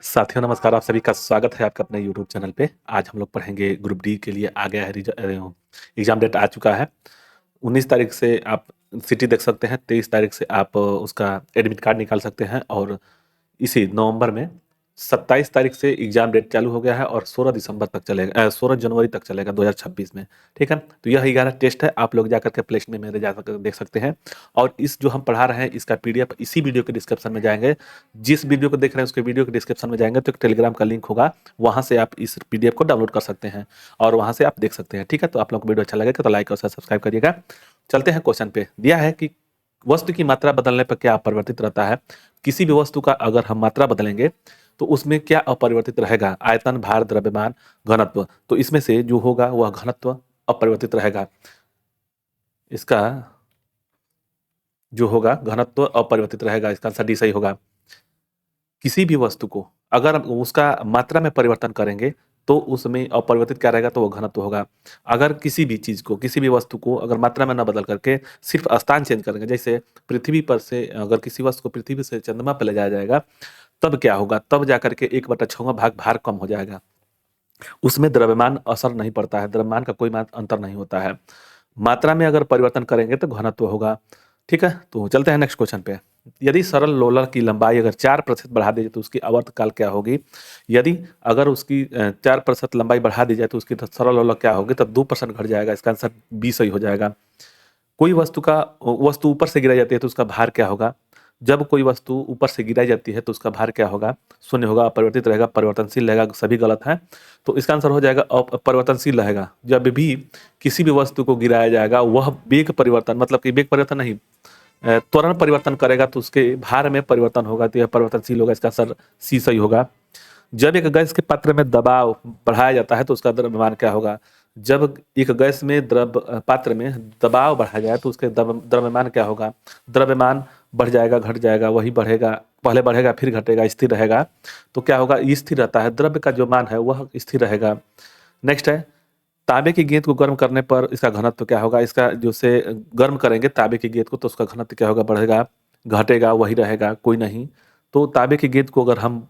साथियों नमस्कार, आप सभी का स्वागत है आपका अपने यूट्यूब चैनल पे। आज हम लोग पढ़ेंगे ग्रुप डी के लिए आ गया है एग्ज़ाम डेट आ चुका है। 19 तारीख से आप सिटी देख सकते हैं, 23 तारीख से आप उसका एडमिट कार्ड निकाल सकते हैं और इसी नवंबर में 27 तारीख से एग्ज़ाम डेट चालू हो गया है और 16 दिसंबर तक चलेगा, 16 जनवरी तक चलेगा 2026 में। ठीक है, तो यह 11 टेस्ट है। आप लोग जाकर के प्ले स्टोर में मेरे जा कर देख सकते हैं और इस जो हम पढ़ा रहे हैं इसका पीडीएफ इसी वीडियो के डिस्क्रिप्शन में जाएंगे। जिस वीडियो को देख रहे हैं उसके वीडियो के डिस्क्रिप्शन में जाएंगे तो एक टेलीग्राम का लिंक होगा, वहाँ से आप इस पीडीएफ को डाउनलोड कर सकते हैं और वहाँ से आप देख सकते हैं। ठीक है, तो आप लोग को वीडियो अच्छा लगेगा तो लाइक और सब्सक्राइब करिएगा। चलते हैं क्वेश्चन पे। दिया है कि वस्तु की मात्रा बदलने पर क्या अपरिवर्तित रहता है। किसी भी वस्तु का अगर हम मात्रा बदलेंगे तो उसमें क्या अपरिवर्तित रहेगा? आयतन, भार, द्रव्यमान, घनत्व। तो इसमें से जो होगा वह घनत्व अपरिवर्तित रहेगा। इसका जो होगा घनत्व अपरिवर्तित रहेगा। इसका आंसर डी सही होगा। किसी भी वस्तु को अगर हम उसका मात्रा में परिवर्तन करेंगे तो उसमें अपरिवर्तित क्या रहेगा? तो वो घनत्व होगा। अगर किसी भी चीज़ को, किसी भी वस्तु को अगर मात्रा में न बदल करके सिर्फ स्थान चेंज करेंगे, जैसे पृथ्वी पर से अगर किसी वस्तु को पृथ्वी से चंद्रमा पर ले जाया जाएगा, तब क्या होगा? तब जाकर के 1/6वां भाग भार कम हो जाएगा। उसमें द्रव्यमान असर नहीं पड़ता है, द्रव्यमान का कोई अंतर नहीं होता है। मात्रा में अगर परिवर्तन करेंगे तो घनत्व होगा। ठीक है, तो चलते हैं नेक्स्ट क्वेश्चन पे। यदि सरल लोलर की लंबाई अगर 4% बढ़ा दी जाए तो उसकी आवर्तकाल क्या होगी? यदि अगर उसकी 4% लंबाई बढ़ा दी जाए तो उसकी सरल लोलर क्या होगी? तब 2% घट जाएगा। इसका आंसर बी सही हो जाएगा। कोई वस्तु ऊपर से गिराई जाती है तो उसका भार क्या होगा? जब कोई वस्तु ऊपर से गिराई जाती है तो उसका भार क्या होगा? शून्य होगा, अपरिवर्तित रहेगा, परिवर्तनशील रहेगा। सभी गलत है, तो इसका आंसर हो जाएगा अपरिवर्तनशील रहेगा। जब भी किसी भी वस्तु को गिराया जाएगा वह वेग परिवर्तन, मतलब कि वेग परिवर्तन नहीं, त्वरण परिवर्तन करेगा तो उसके भार में परिवर्तन होगा, तो यह परिवर्तनशील होगा। इसका आंसर सी सही होगा। जब एक गैस के पात्र में दबाव बढ़ाया जाता है तो उसका द्रव्यमान क्या होगा? जब एक गैस में पात्र में दबाव बढ़ाया जाए तो उसके द्रव्यमान क्या होगा? द्रव्यमान बढ़ जाएगा, घट जाएगा, वही बढ़ेगा, पहले बढ़ेगा फिर घटेगा, स्थिर रहेगा। तो क्या होगा? स्थिर रहता है, द्रव्य का जो मान है वह स्थिर रहेगा। नेक्स्ट है, तांबे की गेंद को गर्म करने पर इसका घनत्व क्या होगा? इसका जो से गर्म करेंगे तांबे की गेंद को तो उसका घनत्व क्या होगा? बढ़ेगा, घटेगा, वही रहेगा, कोई नहीं। तो तांबे की गेंद को अगर हम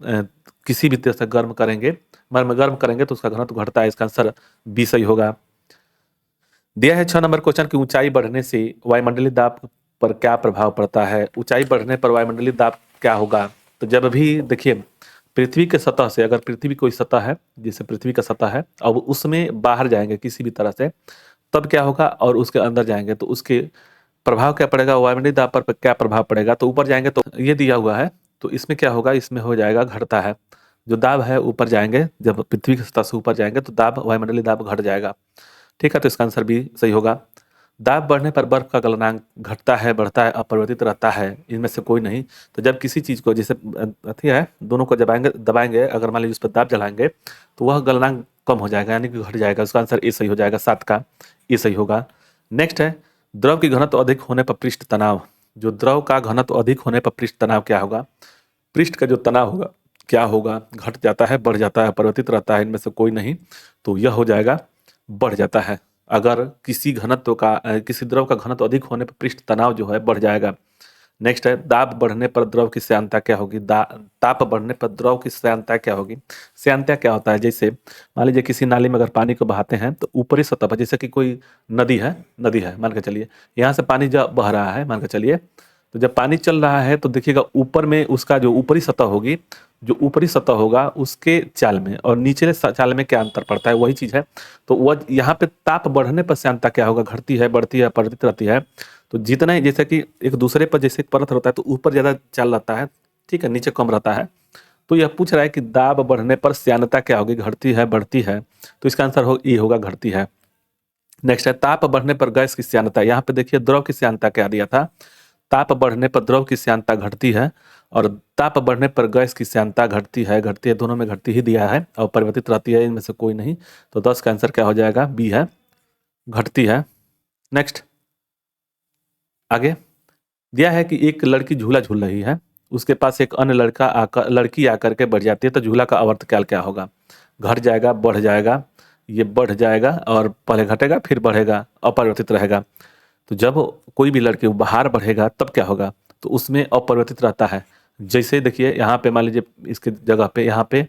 किसी भी तरह से गर्म करेंगे तो उसका घनत्व घटता है। इसका आंसर बी सही होगा। दिया है 6 नंबर क्वेश्चन की ऊंचाई बढ़ने से वायुमंडलीय दाब पर क्या प्रभाव पड़ता है? ऊंचाई बढ़ने पर वायुमंडलीय दाब क्या होगा? तो जब भी देखिए पृथ्वी के सतह से, अगर पृथ्वी कोई सतह है, जैसे पृथ्वी का सतह है, अब उसमें बाहर जाएंगे किसी भी तरह से, तब क्या होगा? और उसके अंदर जाएंगे तो उसके प्रभाव क्या पड़ेगा? वायुमंडलीय दाब पर क्या प्रभाव पड़ेगा? तो ऊपर जाएंगे तो ये दिया हुआ है, तो इसमें क्या होगा? इसमें हो जाएगा घटता है। जो दाब है ऊपर जाएंगे, जब पृथ्वी की सतह से ऊपर जाएंगे तो दाब, वायुमंडलीय दाब घट जाएगा। ठीक है, तो इसका आंसर भी सही होगा। दाब बढ़ने पर बर्फ का गलनांक घटता है, बढ़ता है, अपरिवर्तित रहता है, इनमें से कोई नहीं। तो जब किसी चीज़ को, जैसे अथी है, दोनों को दबाएंगे, अगर मान लीजिए उस पर दाब जलाएंगे तो वह गलनांक कम हो जाएगा, यानी कि घट जाएगा। उसका आंसर ए सही हो जाएगा, 7 का ए सही होगा। नेक्स्ट है, द्रव की घनत्व अधिक होने पर पृष्ठ तनाव। जो द्रव का घनत्व अधिक होने पर पृष्ठ तनाव क्या होगा? पृष्ठ का जो तनाव होगा क्या होगा? घट जाता है, बढ़ जाता है, परिवर्तित रहता है, इनमें से कोई नहीं। तो यह हो जाएगा बढ़ जाता है। अगर किसी द्रव का घनत्व अधिक होने पर पृष्ठ तनाव जो है बढ़ जाएगा। नेक्स्ट है, दाब बढ़ने पर द्रव की श्यानता क्या होगी? ताप बढ़ने पर द्रव की श्यानता क्या होगी? श्यानता क्या होता है? जैसे मान लीजिए किसी नाली में अगर पानी को बहाते हैं तो ऊपरी सतह पर, जैसे कि कोई नदी है मान के चलिए, यहाँ से पानी जब बह रहा है मान के चलिए, तो जब पानी चल रहा है तो देखिएगा ऊपर में उसका जो ऊपरी सतह होगी, जो ऊपरी सतह होगा उसके चाल में और निचले चाल में क्या अंतर पड़ता है? वही चीज़ है। तो वह यहाँ पे ताप बढ़ने पर श्यानता क्या होगा? घटती है, बढ़ती है, परिवर्तित रहती है। तो जितना ही, जैसे कि एक दूसरे पर जैसे परत होता है तो ऊपर ज़्यादा चाल रहता है, ठीक है, नीचे कम रहता है। तो यह पूछ रहा है कि दाब बढ़ने पर श्यानता क्या होगी? घटती है, बढ़ती है? तो इसका आंसर ये होगा, घटती है। नेक्स्ट है, ताप बढ़ने पर गैस की श्यानता। यहाँ पे देखिए द्रव की श्यानता क्या दिया था? ताप बढ़ने पर द्रव की श्यानता घटती है और ताप बढ़ने पर गैस की श्यानता घटती है, दोनों में घटती ही दिया है और परिवर्तित रहती है, इनमें से कोई नहीं। तो 10 का आंसर क्या हो जाएगा? बी है, घटती है। नेक्स्ट, आगे दिया है कि एक लड़की झूला झूल रही है, उसके पास एक अन्य लड़की आकर के बढ़ जाती है, तो झूला का आवर्तकाल क्या होगा? घट जाएगा, बढ़ जाएगा? ये बढ़ जाएगा और पहले घटेगा फिर बढ़ेगा, अपरिवर्तित रहेगा। तो जब कोई भी लड़की बाहर बढ़ेगा तब क्या होगा? तो उसमें अपरिवर्तित रहता है। जैसे देखिए यहाँ पे मान लीजिए इसके जगह पे यहाँ पे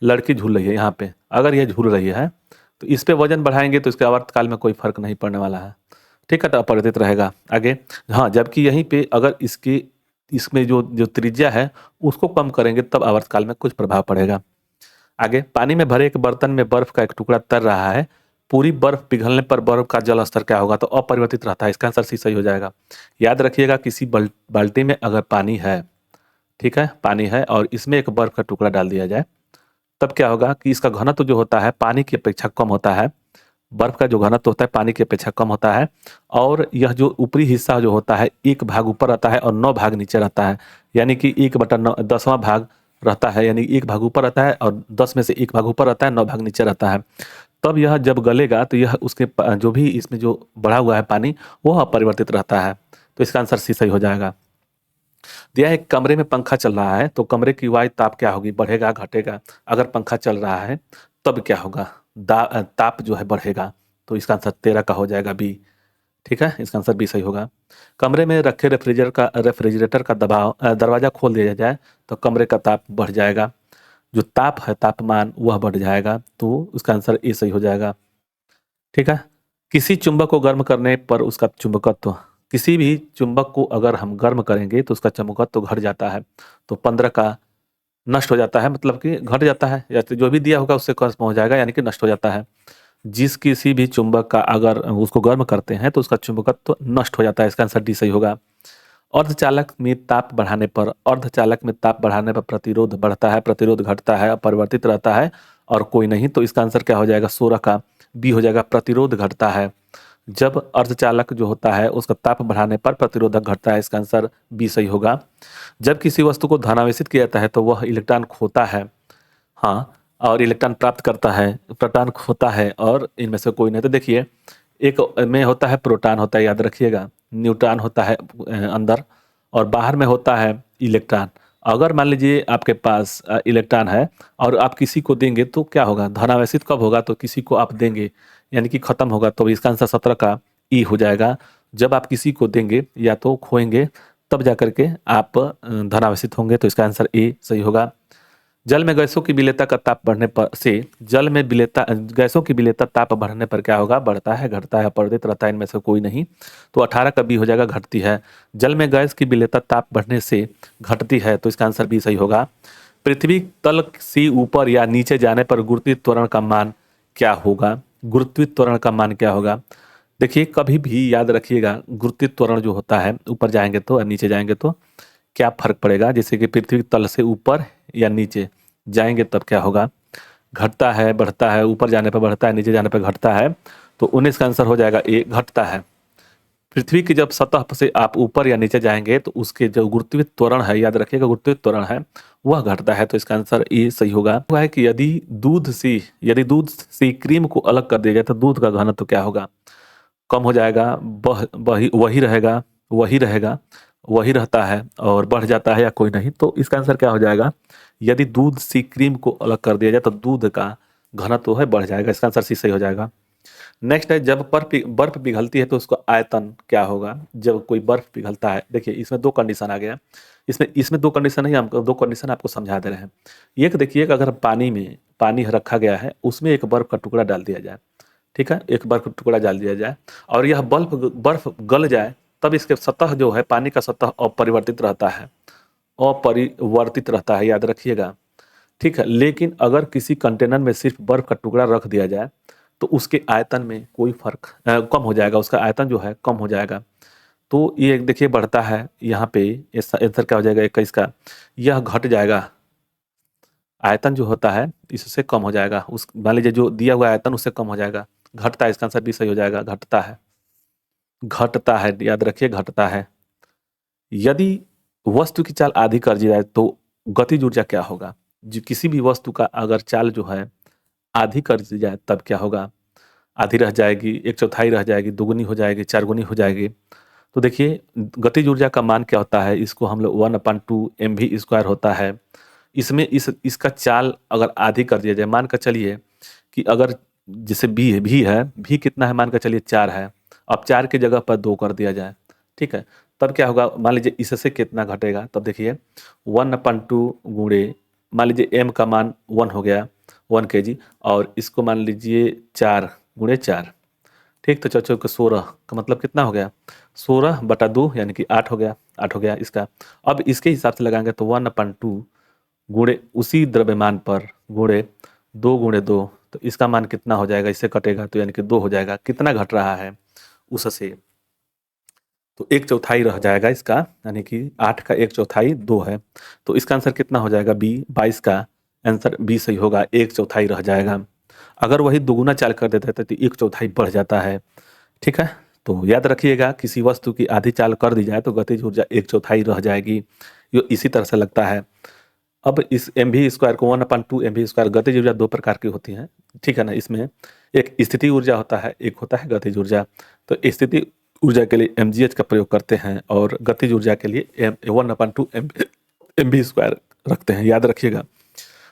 लड़की झूल रही है, यहाँ पे अगर ये झूल रही है तो इस पे वजन बढ़ाएंगे तो इसके आवर्तकाल में कोई फर्क नहीं पड़ने वाला है। ठीक है, तो अपरिवर्तित रहेगा। आगे हाँ, जबकि यहीं पे अगर इसकी इसमें जो जो त्रिज्या है उसको कम करेंगे तब आवर्तकाल में कुछ प्रभाव पड़ेगा। आगे पानी में भरे एक बर्तन में बर्फ का एक टुकड़ा तर रहा है, पूरी बर्फ पिघलने पर बर्फ का जल स्तर क्या होगा? तो अपरिवर्तित रहता है। इसका आंसर सी सही हो जाएगा। याद रखिएगा किसी बाल्टी में अगर पानी है, ठीक है, पानी है और इसमें एक बर्फ का टुकड़ा डाल दिया जाए तब क्या होगा कि इसका घनत्व जो होता है पानी की अपेक्षा कम होता है। बर्फ का जो घनत्व होता है पानी की अपेक्षा कम होता है और यह जो ऊपरी हिस्सा जो होता है 1 भाग ऊपर रहता है और 9 भाग नीचे रहता है, यानी कि 1/9 10वां भाग रहता है, यानी 1 भाग ऊपर रहता है और 10 में से 1 भाग ऊपर रहता है, 9 भाग नीचे रहता है। तब यह जब गलेगा तो यह उसके जो भी इसमें जो बढ़ा हुआ है पानी वह अपरिवर्तित रहता है। तो इसका आंसर सी सही हो जाएगा। दिया है एक कमरे में पंखा चल रहा है तो कमरे की वायु ताप क्या होगी? बढ़ेगा घटेगा? अगर पंखा चल रहा है तब क्या होगा? ताप जो है बढ़ेगा। तो इसका आंसर 13 का हो जाएगा बी। ठीक है, इसका आंसर बी सही होगा। कमरे में रखे रेफ्रिजरेटर का दरवाजा खोल दिया जाए तो कमरे का ताप बढ़ जाएगा, जो ताप है तापमान वह बढ़ जाएगा। तो उसका आंसर ए सही हो जाएगा। ठीक है, किसी चुंबक को गर्म करने पर उसका चुंबकत्व, किसी भी चुंबक को अगर हम गर्म करेंगे तो उसका चुंबकत्व घट जाता है। तो 15 का नष्ट हो जाता है, मतलब कि घट जाता है, या तो जो भी दिया होगा उससे कम हो जाएगा, यानी कि नष्ट हो जाता है। जिस किसी भी चुंबक का अगर उसको गर्म करते हैं तो उसका चुंबकत्व नष्ट हो जाता है। इसका आंसर डी सही होगा। अर्धचालक में ताप बढ़ाने पर प्रतिरोध बढ़ता है, प्रतिरोध घटता है, अपरिवर्तित रहता है और कोई नहीं। तो इसका आंसर क्या हो जाएगा? 16 का बी हो जाएगा, प्रतिरोध घटता है। जब अर्धचालक जो होता है उसका ताप बढ़ाने पर प्रतिरोधक घटता है। इसका आंसर बी सही होगा। जब किसी वस्तु को धनावेशित किया जाता है तो वह इलेक्ट्रॉन खोता है, हाँ, और इलेक्ट्रॉन प्राप्त करता है, प्रोटॉन खोता है, और इनमें से कोई नहीं। तो देखिए एक में होता है प्रोटॉन होता है, याद रखिएगा, न्यूट्रॉन होता है अंदर, और बाहर में होता है इलेक्ट्रॉन। अगर मान लीजिए आपके पास इलेक्ट्रॉन है और आप किसी को देंगे तो क्या होगा? धनावेशित कब होगा? तो किसी को आप देंगे यानी कि खत्म होगा। तो इसका आंसर 17 का ई हो जाएगा। जब आप किसी को देंगे या तो खोएंगे तब जाकर के आप धनावेशित होंगे। तो इसका आंसर ए सही होगा। जल में गैसों की विलेयता का ताप बढ़ने पर से जल में विलेयता गैसों की विलेयता ताप बढ़ने पर क्या होगा? बढ़ता है, घटता है, अपरिवर्तित रहता है, इनमें से कोई नहीं। तो 18 का बी हो जाएगा, घटती है। जल में गैस की विलेयता ताप बढ़ने से घटती है। तो इसका आंसर बी सही होगा। पृथ्वी तल से ऊपर या नीचे जाने पर गुरुत्वीय त्वरण का मान क्या होगा? गुरुत्वीय त्वरण का मान क्या होगा? देखिए कभी भी याद रखिएगा गुरुत्वीय त्वरण जो होता है ऊपर जाएंगे तो और नीचे जाएंगे तो क्या फर्क पड़ेगा? जैसे कि पृथ्वी तल से ऊपर या नीचे जाएंगे तब क्या होगा? घटता है, बढ़ता है, ऊपर जाने पर बढ़ता है, नीचे जाने पर घटता है। तो 19 का आंसर हो जाएगा ए, घटता है। पृथ्वी की जब सतह से आप ऊपर या नीचे जाएंगे तो उसके जो गुरुत्वीय त्वरण है, याद रखिएगा गुरुत्वीय त्वरण है वह घटता है। तो इसका आंसर ए सही होगा। हुआ है कि यदि दूध से क्रीम को अलग कर दिया जाए तो दूध का घनत्व क्या होगा? कम हो जाएगा, वही रहेगा, वही रहता है और बढ़ जाता है या कोई नहीं। तो इसका आंसर क्या हो जाएगा? यदि दूध से क्रीम को अलग कर दिया जाए तो दूध का घनत्व है बढ़ जाएगा। इसका आंसर सी सही हो जाएगा। नेक्स्ट है, जब बर्फ पिघलती है तो उसका आयतन क्या होगा? जब कोई बर्फ पिघलता है, देखिए इसमें दो कंडीशन आ गया। इसमें दो कंडीशन नहीं, हमको दो कंडीशन आपको समझा दे रहे हैं। एक देखिए कि अगर पानी रखा गया है उसमें एक बर्फ का टुकड़ा डाल दिया जाए, ठीक है, एक बर्फ का टुकड़ा डाल दिया जाए और यह बर्फ गल जाए तब इसके सतह जो है पानी का सतह अपरिवर्तित रहता है, अपरिवर्तित रहता है, याद रखिएगा। ठीक है, लेकिन अगर किसी कंटेनर में सिर्फ बर्फ का टुकड़ा रख दिया जाए तो उसके आयतन में कोई फर्क कम हो जाएगा, उसका आयतन जो है कम हो जाएगा। तो ये देखिए बढ़ता है, यहाँ पे आंसर क्या हो जाएगा 21 का? यह घट जाएगा, आयतन जो होता है इससे कम हो जाएगा। उस मान लीजिए जो दिया हुआ आयतन उससे कम हो जाएगा, घटता है। इसका आंसर भी सही हो जाएगा, घटता है, घटता है, याद रखिए घटता है। यदि वस्तु की चाल आधी कर दी जाए तो गतिज ऊर्जा क्या होगा? जो किसी भी वस्तु का अगर चाल जो है आधी कर दी जाए तब क्या होगा? आधी रह जाएगी, एक चौथाई रह जाएगी, दुगुनी हो जाएगी, चारगुनी हो जाएगी। तो देखिए गतिज ऊर्जा का मान क्या होता है? इसको हम लोग 1/2 mv² होता है। इसमें इसका चाल अगर आधी कर दिया जाए, मान कर चलिए कि अगर जैसे भी है, भी कितना है मान कर चलिए 4 है, अब 4 की जगह पर 2 कर दिया जाए, ठीक है, तब क्या होगा, मान लीजिए इससे कितना घटेगा, तब देखिए 1/2 गुणे, मान लीजिए m का मान 1 हो गया, 1 kg, और इसको मान लीजिए 4 गुणे 4, ठीक। तो 4 को 16 का मतलब कितना हो गया, 16/2 यानी कि 8 हो गया, 8 हो गया इसका। अब इसके हिसाब से लगाएंगे तो 1/2 गुणे उसी द्रव्यमान पर गुणे 2 गुणे 2, तो इसका मान कितना हो जाएगा, इससे कटेगा तो यानी कि 2 हो जाएगा। कितना घट रहा है उससे, तो 1/4 रह जाएगा इसका, यानी कि 8 का 1/4 2 है। तो इसका आंसर कितना हो जाएगा, बी। 22 का आंसर बी सही होगा, 1/4 रह जाएगा। अगर वही दुगुना चाल कर देते थे तो 1/4 बढ़ जाता है, ठीक है। तो याद रखिएगा, किसी वस्तु की आधी चाल कर दी जाए तो गतिज ऊर्जा 1/4 रह जाएगी। ये इसी तरह से लगता है। अब इस mv² को 1/2 mv², गतिज ऊर्जा दो प्रकार की होती है, ठीक है ना। इसमें एक स्थिति ऊर्जा होता है, एक होता है गतिज ऊर्जा। तो स्थिति ऊर्जा के लिए mgh का प्रयोग करते हैं और गतिज ऊर्जा के लिए 1/2 mv² रखते हैं, याद रखिएगा।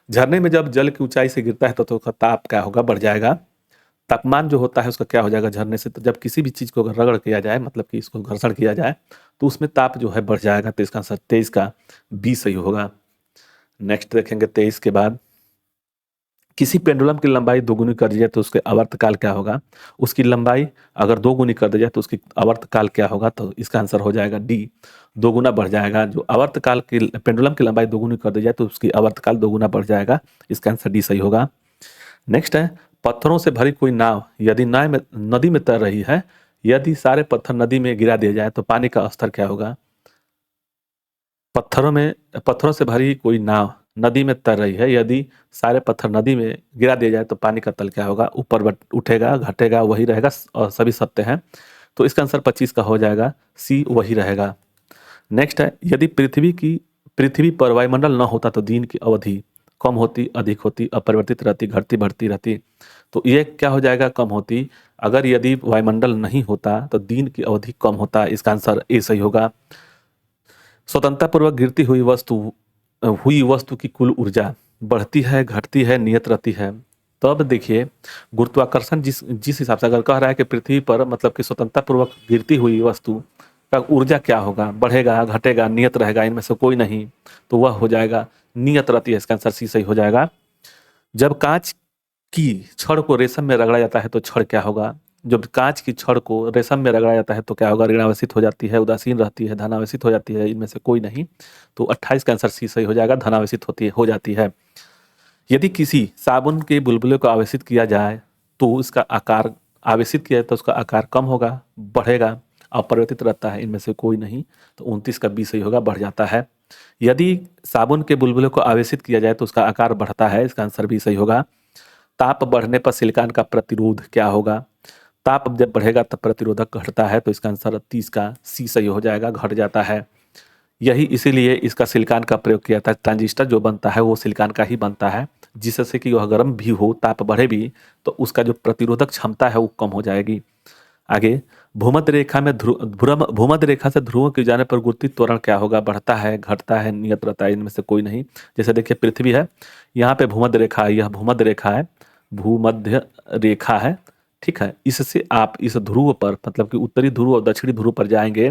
झरने में जब जल की ऊंचाई से गिरता है तो उसका ताप क्या होगा, बढ़ जाएगा। तापमान जो होता है उसका क्या हो जाएगा झरने से, तो जब किसी भी चीज़ को अगर रगड़ किया जाए, मतलब कि इसको घर्षण किया जाए, तो उसमें ताप जो है बढ़ जाएगा। तो इसका आंसर 23 का बी सही होगा। नेक्स्ट देखेंगे 23 के बाद, किसी पेंडुलम की लंबाई दोगुनी कर दी जाए तो उसके आवर्तकाल क्या होगा। उसकी लंबाई अगर दोगुनी कर दी जाए तो उसकी आवर्तकाल क्या होगा, तो इसका आंसर हो जाएगा डी, दोगुना बढ़ जाएगा। जो आवर्तकाल की पेंडुलम की लंबाई दोगुनी कर दी जाए तो उसकी आवर्तकाल दोगुना बढ़ जाएगा। इसका आंसर डी सही होगा। नेक्स्ट है, पत्थरों से भरी कोई नाव यदि नदी में तैर रही है, यदि सारे पत्थर नदी में गिरा दिए जाए तो पानी का स्तर क्या होगा। पत्थरों से भरी कोई नाव नदी में तैर रही है, यदि सारे पत्थर नदी में गिरा दिया जाए तो पानी का तल क्या होगा, ऊपर उठेगा, घटेगा, वही रहेगा, और सभी सत्य हैं। तो इसका आंसर 25 का हो जाएगा, सी वही रहेगा। नेक्स्ट है, यदि पृथ्वी पर वायुमंडल न होता तो दिन की अवधि कम होती, अधिक होती, अपरिवर्तित रहती, घटती, बढ़ती रहती। तो ये क्या हो जाएगा, कम होती। अगर यदि वायुमंडल नहीं होता तो दिन की अवधि कम होता। इसका आंसर ए सही होगा। स्वतंत्रतापूर्वक गिरती हुई वस्तु की कुल ऊर्जा बढ़ती है, घटती है, नियत रहती है। तब देखिए, गुरुत्वाकर्षण जिस हिसाब से अगर कह रहा है कि पृथ्वी पर मतलब कि स्वतंत्रतापूर्वक गिरती हुई वस्तु का ऊर्जा क्या होगा, बढ़ेगा, घटेगा, नियत रहेगा, इनमें से कोई नहीं, तो वह हो जाएगा नियत रहती है। इसका आंसर सी सही हो जाएगा। जब कांच की छड़ को रेशम में रगड़ा जाता है तो छड़ क्या होगा। जब कांच की छड़ को रेशम में रगड़ा जाता है तो क्या होगा, ऋणावेशित हो जाती है, उदासीन रहती है, धनावेशित हो जाती है, इनमें से कोई नहीं। तो 28 का आंसर सी सही हो जाएगा, धनावेशित हो जाती है। यदि किसी साबुन के बुलबुले को आवेशित किया जाए तो उसका आकार, आवेशित किया जाए तो उसका आकार कम होगा, बढ़ेगा, अपरिवर्तित रहता है, इनमें से कोई नहीं। तो 29 का बी सही होगा, बढ़ जाता है। यदि साबुन के बुलबुले को आवेशित किया जाए तो उसका आकार बढ़ता है, इसका आंसर भी सही होगा। ताप बढ़ने पर सिलिकॉन का प्रतिरोध क्या होगा। ताप जब बढ़ेगा तब प्रतिरोधक घटता है, तो इसका आंसर 30 का सी सही हो जाएगा, घट जाता है। यही इसीलिए इसका सिलिकॉन का प्रयोग किया था। ट्रांजिस्टर जो बनता है वो सिलिकॉन का ही बनता है, जिससे कि वह गर्म भी हो, ताप बढ़े भी, तो उसका जो प्रतिरोधक क्षमता है वो कम हो जाएगी। आगे, भूमध्य रेखा से ध्रुवों के जाने पर गुरुत्वीय त्वरण क्या होगा, बढ़ता है, घटता है, नियत रहता है, इनमें से कोई नहीं। जैसे देखिए पृथ्वी है, यहाँ पे भूमध्य रेखा है, यह भूमध्य रेखा है, भूमध्य रेखा है, ठीक है। इससे आप इस ध्रुव पर, मतलब कि उत्तरी ध्रुव और दक्षिणी ध्रुव पर जाएंगे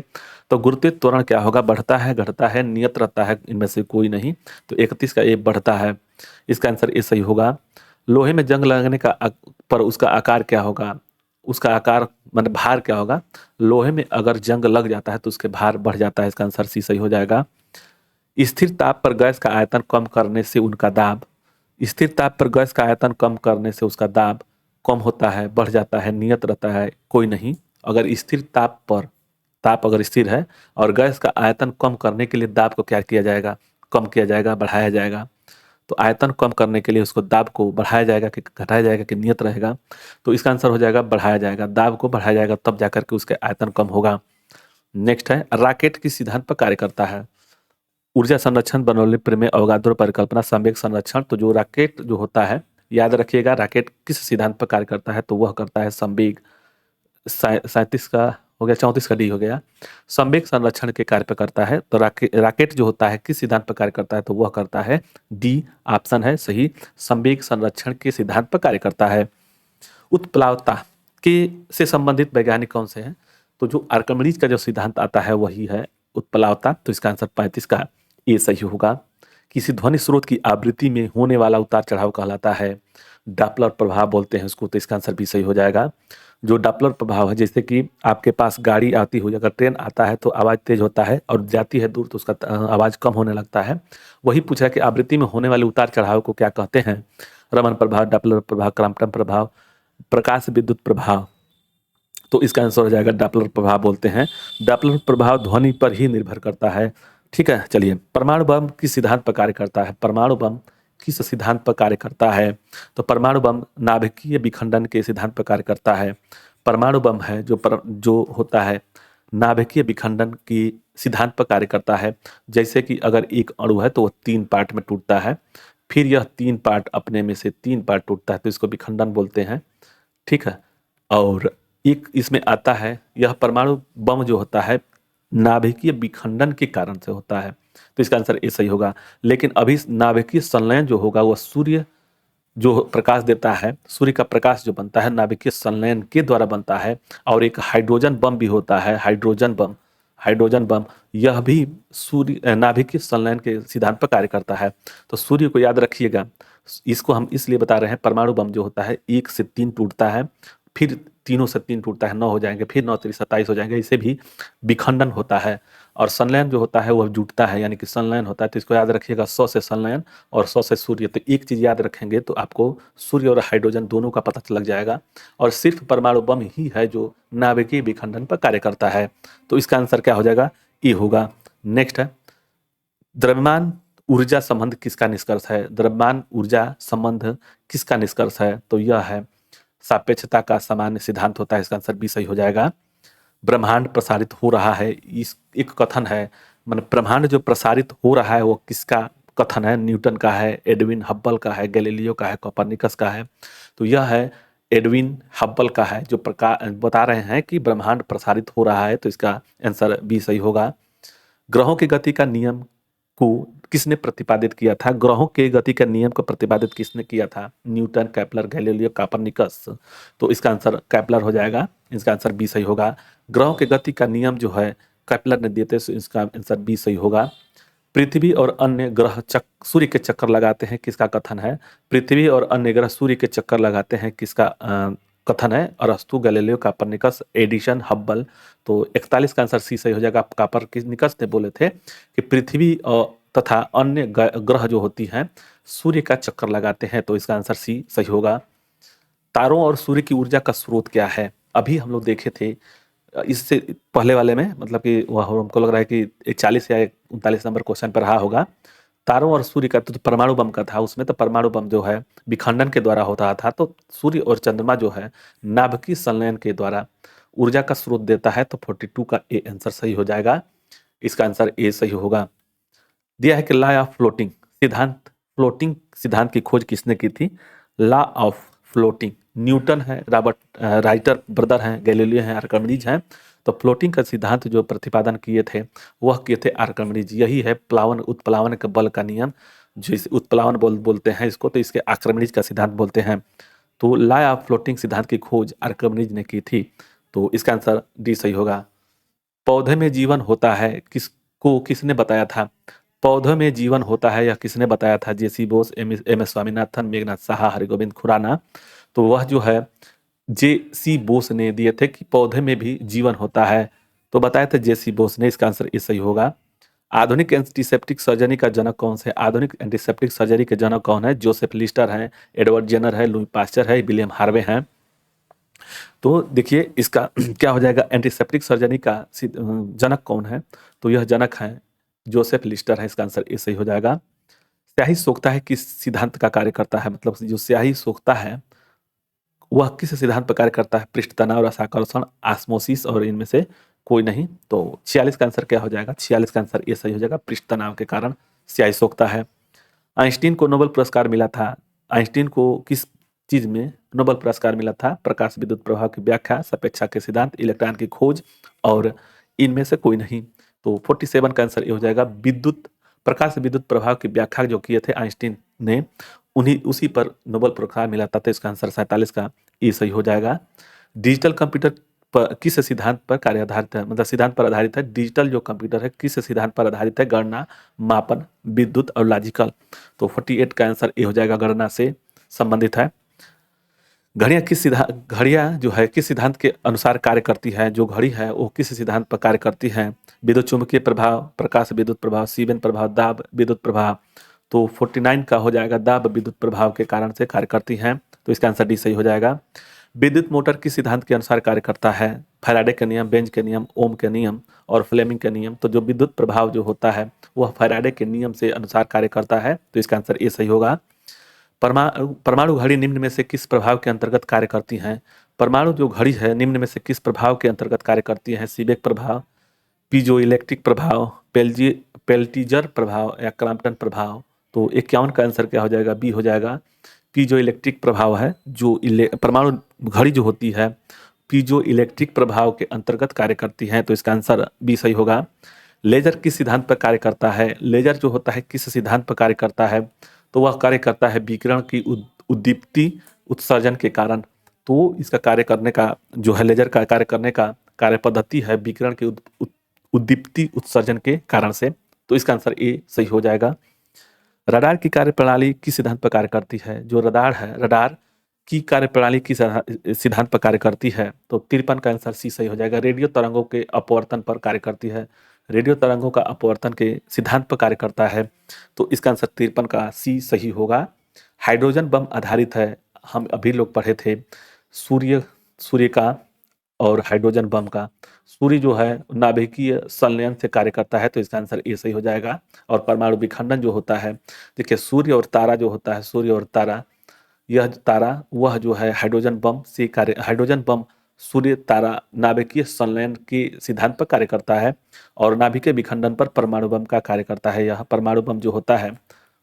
तो गुरुत्वीय त्वरण क्या होगा, बढ़ता है, घटता है, नियत रहता है, इनमें से कोई नहीं। तो 31 का ए बढ़ता है, इसका आंसर ए सही होगा। लोहे में जंग लगने का पर उसका आकार क्या होगा, उसका आकार मतलब भार क्या होगा। लोहे में अगर जंग लग जाता है तो उसके भार बढ़ जाता है, इसका आंसर सी सही हो जाएगा। स्थिर ताप पर गैस का आयतन कम करने से उनका दाब, स्थिर ताप पर गैस का आयतन कम करने से उसका दाब कम होता है, बढ़ जाता है, नियत रहता है, कोई नहीं। अगर स्थिर ताप पर, ताप अगर स्थिर है और गैस का आयतन कम करने के लिए दाब को क्या किया जाएगा, कम किया जाएगा, बढ़ाया जाएगा। तो आयतन कम करने के लिए उसको दाब को बढ़ाया जाएगा कि घटाया जाएगा कि नियत रहेगा। तो इसका आंसर हो जाएगा बढ़ाया जाएगा, दाब को बढ़ाया जाएगा तब जाकर के उसके आयतन कम होगा। नेक्स्ट है, रॉकेट किस सिद्धांत पर कार्य करता है। ऊर्जा संरक्षण, बर्नौली प्रमेय, अवोगाद्रो परिकल्पना, संवेग संरक्षण। तो जो रॉकेट जो होता है, याद रखिएगा रॉकेट किस सिद्धांत पर कार्य करता है, तो वह करता है संवेग। 37 का हो गया, 34 का डी हो गया, संवेग संरक्षण के कार्य पर करता है। तो रॉकेट जो होता है किस सिद्धांत पर कार्य करता है, तो वह करता है डी, ऑप्शन है सही, संवेग संरक्षण के सिद्धांत पर कार्य करता है। उत्प्लावता के से संबंधित वैज्ञानिक कौन से हैं। तो जो आर्किमिडीज का जो सिद्धांत आता है वही है उत्प्लावता। तो इसका आंसर 35 का ए सही होगा। किसी ध्वनि स्रोत की आवृत्ति में होने वाला उतार चढ़ाव कहलाता है डॉपलर प्रभाव बोलते हैं उसको। तो इसका आंसर भी सही हो जाएगा। जो डॉपलर प्रभाव है, जैसे कि आपके पास गाड़ी आती हुई अगर ट्रेन आता है तो आवाज़ तेज होता है और जाती है दूर तो उसका आवाज़ कम होने लगता है। वही पूछा है कि आवृत्ति में होने वाले उतार चढ़ाव को क्या कहते हैं? रमन प्रभाव, डॉपलर प्रभाव, क्रॉम्पटन प्रभाव, प्रकाश विद्युत प्रभाव। तो इसका आंसर हो जाएगा डॉपलर प्रभाव बोलते हैं। डॉपलर प्रभाव ध्वनि पर ही निर्भर करता है। ठीक है, चलिए परमाणु बम किस सिद्धांत पर कार्य करता है? परमाणु बम किस सिद्धांत पर कार्य करता है? तो परमाणु बम नाभिकीय विखंडन के सिद्धांत पर कार्य करता है। परमाणु बम है जो होता है नाभिकीय विखंडन की सिद्धांत पर कार्य करता है। जैसे कि अगर एक अणु है तो वह 3 पार्ट में टूटता है, फिर यह 3 पार्ट अपने में से 3 पार्ट टूटता है, तो इसको विखंडन बोलते हैं। ठीक है, और एक इसमें आता है यह परमाणु बम जो होता है नाभिकीय विखंडन के कारण से होता है। तो इसका आंसर ए सही होगा। लेकिन अभी नाभिकीय संलयन जो होगा वह सूर्य जो प्रकाश देता है, सूर्य का प्रकाश जो बनता है नाभिकीय संलयन के द्वारा बनता है। और एक हाइड्रोजन बम भी होता है, हाइड्रोजन बम यह भी सूर्य नाभिकीय संलयन के सिद्धांत पर कार्य करता है। तो सूर्य को याद रखिएगा। इसको हम इसलिए बता रहे हैं, परमाणु बम जो होता है 1 से 3 टूटता है, फिर तीनों से 3 टूटता है, 9 हो जाएंगे, फिर 9 3 27 हो जाएंगे, इसे भी विखंडन होता है। और संलयन जो होता है वह जुटता है, यानी कि संलयन होता है। तो इसको याद रखिएगा, 100 से संलयन और 100 से सूर्य। तो एक चीज याद रखेंगे तो आपको सूर्य और हाइड्रोजन दोनों का पता लग जाएगा। और सिर्फ परमाणु बम ही है जो नाभिकीय विखंडन पर कार्य करता है। तो इसका आंसर क्या हो जाएगा? ए होगा। नेक्स्ट है द्रव्यमान ऊर्जा संबंध किसका निष्कर्ष है? द्रव्यमान ऊर्जा संबंध किसका निष्कर्ष है? तो यह है सापेक्षता का सामान्य सिद्धांत होता है। इसका आंसर भी सही हो जाएगा। ब्रह्मांड प्रसारित हो रहा है, इस एक कथन है, मतलब ब्रह्मांड जो प्रसारित हो रहा है वो किसका कथन है? न्यूटन का है, एडविन हब्बल का है, गैलीलियो का है, कोपरनिकस का है। तो यह है एडविन हब्बल का है जो बता रहे हैं कि ब्रह्मांड प्रसारित हो रहा है। तो इसका आंसर भी सही होगा। ग्रहों की गति का नियम को किसने प्रतिपादित किया था? ग्रहों के गति का नियम को प्रतिपादित किसने किया था? Newton, Kepler, Galileo, Copernicus. तो इसका आंसर केपलर हो जाएगा। इसका आंसर बी सही होगा। ग्रहों के गति का नियम जो है केपलर ने दिए थे, तो इसका आंसर बी सही होगा। पृथ्वी और अन्य ग्रह सूर्य के चक्कर लगाते हैं, किसका कथन है? पृथ्वी और अन्य ग्रह सूर्य के चक्कर लगाते हैं, किसका कथन है? अरस्तु, गैलीलियो, कोपरनिकस, एडिसन, हब्बल। तो 41 का आंसर सी सही हो जाएगा। कोपरनिकस ने बोले थे कि पृथ्वी तथा अन्य ग्रह जो होती हैं सूर्य का चक्कर लगाते हैं। तो इसका आंसर सी सही होगा। तारों और सूर्य की ऊर्जा का स्रोत क्या है? अभी हम लोग देखे थे इससे पहले वाले में, मतलब कि वह हमको लग रहा है कि 40 या 39 नंबर क्वेश्चन पर रहा होगा। तारों और सूर्य का तो परमाणु बम का था, उसमें तो परमाणु बम जो है विखंडन के द्वारा होता था। तो सूर्य और चंद्रमा जो है नाभिकीय संलयन के द्वारा ऊर्जा का स्रोत देता है। तो 42 का ए आंसर सही हो जाएगा। इसका आंसर ए सही होगा। दिया है कि लॉ ऑफ फ्लोटिंग सिद्धांत की खोज किसने की थी? लॉ ऑफ फ्लोटिंग न्यूटन है, रॉबर्ट राइटर ब्रदर हैं, गैलीलियो हैं, आर्किमिडीज हैं। तो फ्लोटिंग का सिद्धांत जो प्रतिपादन किए थे वह किए थे आर्किमिडीज। यही है उत्प्लावन के बल का नियम, जो इस उत्प्लावन बोलते हैं इसको। तो इसके आर्किमिडीज का सिद्धांत बोलते हैं। तो लॉ ऑफ फ्लोटिंग सिद्धांत की खोज आर्किमिडीज ने की थी। तो इसका आंसर डी सही होगा। पौधे में जीवन होता है किसने बताया था? पौधों में जीवन होता है यह किसने बताया था? जेसी बोस, एम एस स्वामीनाथन, मेघनाथ साहा, हरिगोविंद खुराना। तो वह जो है जेसी बोस ने दिए थे कि पौधे में भी जीवन होता है। तो बताए थे जेसी बोस ने। इसका आंसर ये सही होगा। आधुनिक एंटीसेप्टिक सर्जरी का जनक कौन से? आधुनिक एंटीसेप्टिक सर्जरी के जनक कौन है? जोसेफ लिस्टर हैं, एडवर्ड जेनर है, लुई पास्चर है, विलियम हार्वे हैं। तो देखिए इसका क्या हो जाएगा? एंटीसेप्टिक सर्जरी का जनक कौन है? तो यह जनक है जोसेफ लिस्टर है। इसका आंसर ये सही हो जाएगा। स्याही सोखता है किस सिद्धांत का कार्य करता है? मतलब जो स्याही सोखता है वह किस सिद्धांत पर कार्य करता है? पृष्ठ तनाव, रसाकर्षण, ऑस्मोसिस और इनमें से कोई नहीं। तो 46 का आंसर क्या हो जाएगा? 46 का आंसर ये सही हो जाएगा। पृष्ठ तनाव के कारण स्याही सोखता है। आइंस्टीन को नोबेल पुरस्कार मिला था। आइंस्टीन को किस चीज में नोबेल पुरस्कार मिला था? प्रकाश विद्युत प्रभाव की व्याख्या, सापेक्षा के सिद्धांत, इलेक्ट्रॉन की खोज और इनमें से कोई नहीं। तो 47 का आंसर ये हो जाएगा। प्रकाश विद्युत प्रभाव की व्याख्या जो किए थे आइंस्टीन ने, उसी पर नोबेल पुरस्कार मिला था। तो इसका आंसर 47 का ये सही हो जाएगा। डिजिटल कंप्यूटर किस सिद्धांत पर कार्य आधारित है, मतलब सिद्धांत पर आधारित है। डिजिटल जो कंप्यूटर है किस सिद्धांत पर आधारित है, गणना, मापन, विद्युत और लॉजिकल। तो 48 का आंसर ए हो जाएगा, गणना से संबंधित है। घड़ियाँ जो है किस सिद्धांत के अनुसार कार्य करती है, जो घड़ी है वो किस सिद्धांत पर कार्य करती है। विद्युत चुंबकीय प्रभाव, प्रकाश विद्युत प्रभाव, सीबेन प्रभाव, दाब विद्युत प्रभाव। तो 49 का हो जाएगा, दाब विद्युत प्रभाव के कारण से कार्य करती हैं। तो इसका आंसर डी सही हो जाएगा। विद्युत मोटर किस सिद्धांत के अनुसार कार्य करता है, फैराडे के नियम, बेंज के नियम, ओम के नियम और फ्लेमिंग के नियम। तो जो विद्युत प्रभाव जो होता है वह फैराडे के नियम से अनुसार कार्य करता है। तो इसका आंसर ए सही होगा। परमाणु घड़ी निम्न में से किस प्रभाव के अंतर्गत कार्य करती हैं। परमाणु जो घड़ी है निम्न में से किस प्रभाव के अंतर्गत कार्य करती है। सीबेक प्रभाव, पीजो इलेक्ट्रिक प्रभाव, पेल्टिजर प्रभाव या क्रॉम्पटन प्रभाव। तो 51 का आंसर क्या हो जाएगा, बी हो जाएगा। पीजो इलेक्ट्रिक प्रभाव है, जो परमाणु घड़ी जो होती है पीजो इलेक्ट्रिक प्रभाव के अंतर्गत कार्य करती है। तो इसका आंसर बी सही होगा। लेजर किस सिद्धांत पर कार्य करता है। लेजर जो होता है किस सिद्धांत पर कार्य करता है, तो वह कार्य करता है विकिरण की उद्दीप्ति उत्सर्जन के कारण। तो इसका कार्य करने का जो है, लेजर का कार्य करने का कार्य पद्धति है विकिरण की उद्दीप्ति उत्सर्जन के कारण से। तो इसका आंसर ए सही हो जाएगा। रडार की कार्यप्रणाली किस सिद्धांत पर कार्य करती है। जो रडार है, रडार की कार्यप्रणाली किस सिद्धांत पर कार्य करती है। तो 53 का आंसर सी सही हो जाएगा। रेडियो तरंगों के अपवर्तन पर कार्य करती है। रेडियो तरंगों का अपवर्तन के सिद्धांत पर कार्य करता है। तो इसका आंसर 53 का सी सही होगा। हाइड्रोजन बम आधारित है, हम अभी लोग पढ़े थे सूर्य का और हाइड्रोजन बम का। सूर्य जो है नाभिकीय संलयन से कार्य करता है। तो इसका आंसर ए सही हो जाएगा। और परमाणु विखंडन जो होता है, देखिए सूर्य और तारा जो होता है, सूर्य और तारा, यह तारा वह जो है हाइड्रोजन बम से कार्य, हाइड्रोजन बम सूर्य तारा नाभिकीय संलयन के सिद्धांत पर कार्य करता है और नाभिकीय विखंडन पर परमाणु बम का कार्य करता है। यह परमाणु बम जो होता है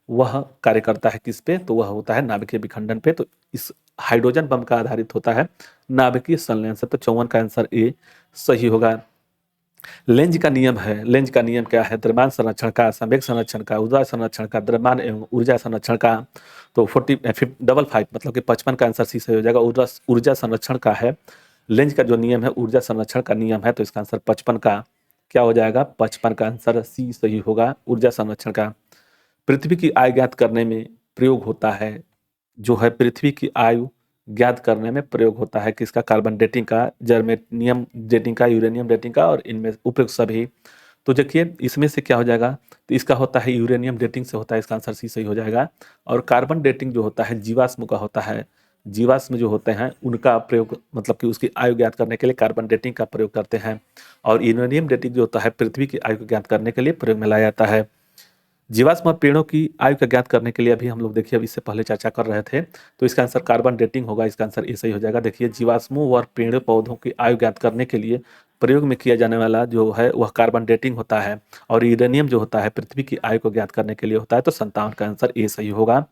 वह कार्य करता है किस पे, तो वह होता है नाभिकीय विखंडन पे। तो इस हाइड्रोजन बम का आधारित होता है नाभिकीय संलयन से। तो 54 का आंसर ए सही होगा। लेंज का नियम है, लेंज का नियम क्या है, द्रव्यमान संरक्षण का, संवेग संरक्षण का, ऊर्जा संरक्षण का, द्रव्यमान एवं ऊर्जा संरक्षण का। तो 55 मतलब कि 55 का आंसर सी सही हो जाएगा। ऊर्जा संरक्षण का है। लेंज का जो नियम है ऊर्जा संरक्षण का नियम है। तो इसका आंसर 55 का क्या हो जाएगा, 55 का आंसर सी सही होगा, ऊर्जा संरक्षण का। पृथ्वी की आयु ज्ञात करने में प्रयोग होता है, जो है पृथ्वी की आयु ज्ञात करने में प्रयोग होता है किसका, कार्बन डेटिंग का, जर्मेनियम डेटिंग का, यूरेनियम डेटिंग का और इनमें उपयुक्त सभी। तो देखिए इसमें से क्या हो जाएगा, तो इसका होता है यूरेनियम डेटिंग से होता है। इसका आंसर सी सही हो जाएगा। और कार्बन डेटिंग जो होता है जीवाश्म का होता है। जीवाश्म जो होते हैं उनका प्रयोग, मतलब कि उसकी आयु ज्ञात करने के लिए कार्बन डेटिंग का प्रयोग करते हैं। और यूरेनियम डेटिंग जो होता है पृथ्वी की आयु को ज्ञात करने के लिए प्रयोग में लाया जाता है। जीवाश्म पेड़ों की आयु का ज्ञात करने के लिए अभी हम लोग देखिए, अभी इससे पहले चर्चा कर रहे थे। तो इसका आंसर कार्बन डेटिंग होगा। इसका आंसर ये सही हो जाएगा। देखिए जीवाश्मों और पेड़ पौधों की आयु ज्ञात करने के लिए प्रयोग में किया जाने वाला जो है वह कार्बन डेटिंग होता है। और यूरेनियम जो होता है पृथ्वी की आयु को ज्ञात करने के लिए होता है। तो 57 का आंसर ए सही होगा।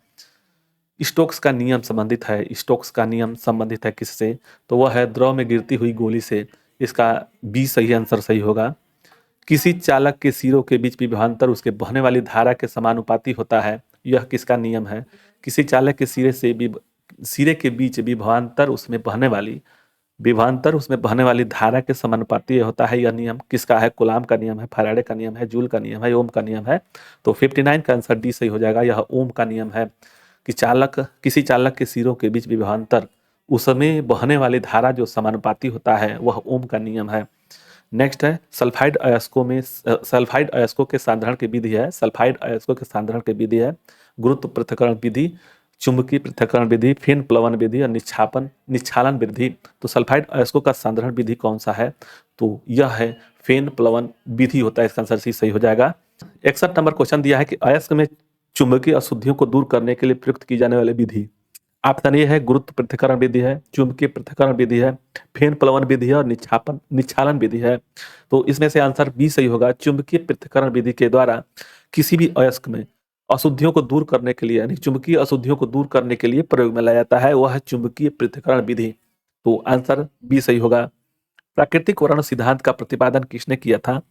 स्टोक्स का नियम संबंधित है, स्टोक्स का नियम संबंधित है किससे, तो वह है द्रव में गिरती हुई गोली से। इसका बी सही आंसर सही होगा। किसी चालक के सिरों के बीच विभवांतर उसके बहने वाली धारा के समानुपाती होता है। यह किसका नियम है। किसी चालक के सिरे के बीच विभवांतर उसमें बहने वाली धारा के समानुपाती होता है। यह नियम किसका है, कूलाम का नियम है, फैराडे का नियम है, जूल का नियम है, ओम का नियम है। तो 59 का आंसर डी सही हो जाएगा। यह ओम का नियम है कि किसी चालक के सिरों के बीच विभवांतर उसमें बहने वाली धारा जो समानुपाती होता है वह ओम का नियम है। नेक्स्ट है सल्फाइड अयस्कों के सांद्रण की विधि है। सल्फाइड अयस्कों के सांद्रण की विधि है गुरुत्व पृथक्करण विधि, चुंबकीय पृथक्करण विधि, फिन प्लवन विधि और निच्छालन विधि। तो सल्फाइड अयस्कों का सांद्रण विधि कौन सा है, तो यह है फेन प्लवन विधि होता है। इसका आंसर सी सही हो जाएगा। 61 नंबर क्वेश्चन दिया है कि अयस्क में चुंबकीय अशुद्धियों को दूर करने के लिए प्रयुक्त की जाने वाली विधि। ऑप्शन ए है गुरुत्व पृथक्करण विधि है, चुंबकीय पृथक्करण विधि है, फेन प्लवन विधि है और निच्छालन विधि है। तो इसमें से आंसर बी सही होगा। चुंबकीय पृथक्करण विधि के द्वारा किसी भी अयस्क में अशुद्धियों को दूर करने के लिए, यानी चुंबकीय अशुद्धियों को दूर करने के लिए प्रयोग में लाया जाता है, वह है चुंबकीय पृथक्करण विधि। तो आंसर बी सही होगा। प्राकृतिक वर्ण सिद्धांत का प्रतिपादन किसने किया था।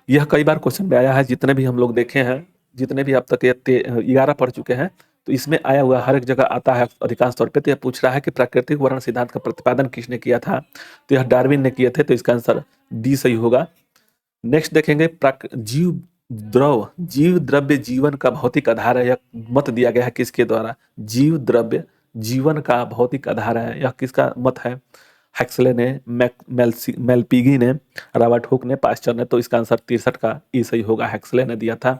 यह कई बार क्वेश्चन में आया है, जितने भी हम लोग देखे हैं, जितने भी अब तक 11 पढ़ चुके हैं, तो इसमें आया हुआ हर एक जगह आता है अधिकांश तौर पे। तो यह पूछ रहा है कि प्राकृतिक वर्ण सिद्धांत का प्रतिपादन किसने किया था, तो यह डार्विन ने किए थे, तो इसका आंसर डी सही होगा। नेक्स्ट देखेंगे जीव द्रव्य जीवन का भौतिक आधार है, यह मत दिया गया है किसके द्वारा, जीव द्रव्य जीवन का भौतिक आधार है, यह किसका मत है, हैक्सले ने, मेलपीगी ने, रॉबर्ट हुक ने, पास्चर ने। तो इसका आंसर 63 का ई सही होगा, हैक्सले ने दिया था।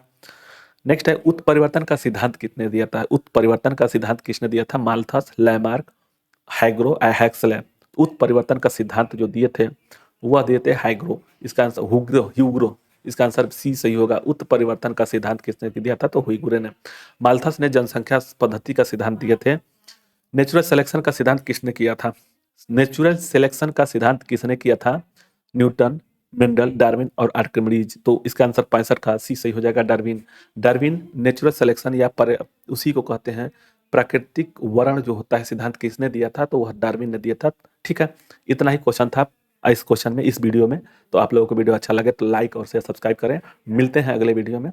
नेक्स्ट है उत्परिवर्तन का सिद्धांत किसने दिया था, उत्परिवर्तन का सिद्धांत किसने दिया था, माल्थस, लैमार्क, हैग्रो, हैक्सले। उत्परिवर्तन का सिद्धांत जो दिए थे वह दिए थे हैग्रो, इसका आंसर ह्यूग्रो, इसका आंसर सी सही होगा। उत्परिवर्तन का सिद्धांत किसने दिया था, तो ह्यूग्रो ने। माल्थस ने जनसंख्या पद्धति का सिद्धांत दिए थे। नेचुरल सिलेक्शन का सिद्धांत किसने किया था, नेचुरल सिलेक्शन का सिद्धांत किसने किया था, न्यूटन, मेंडल, डार्विन और आर्किमिडीज। तो इसका आंसर 65 का सी सही हो जाएगा, डार्विन। डार्विन नेचुरल सिलेक्शन या उसी को कहते हैं प्राकृतिक वर्ण जो होता है सिद्धांत किसने दिया था, तो वह डार्विन ने दिया था। ठीक है, इतना ही क्वेश्चन था इस क्वेश्चन में, इस वीडियो में। तो आप लोगों को वीडियो अच्छा लगे तो लाइक और शेयर सब्सक्राइब करें। मिलते हैं अगले वीडियो में।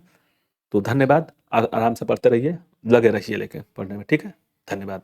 तो धन्यवाद, आराम से पढ़ते रहिए, लगे रहिए लेके पढ़ने में। ठीक है, धन्यवाद।